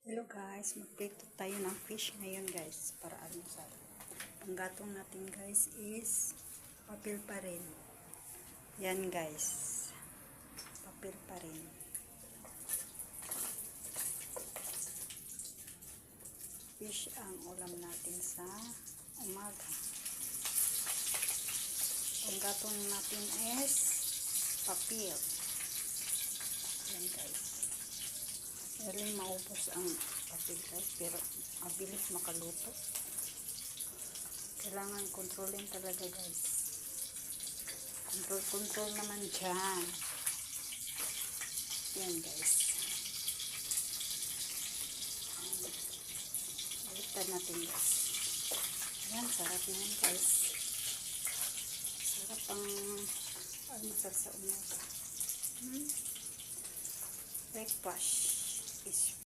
Hello guys, magprito tayo ng fish ngayon guys para almusal. Ang gatong natin guys is papel pa rin. Yan guys, papel pa rin. Fish ang ulam natin sa umaga. Ang gatong natin is papel. Yan guys. Galing maubos ang papel guys, pero mabilis makaluto. Kailangan kontrolin talaga guys. Control naman dyan. Yan guys. Baliktad natin guys. Yan, sarap na yan guys. Sarap ang almusal sa umaga. Breakfast is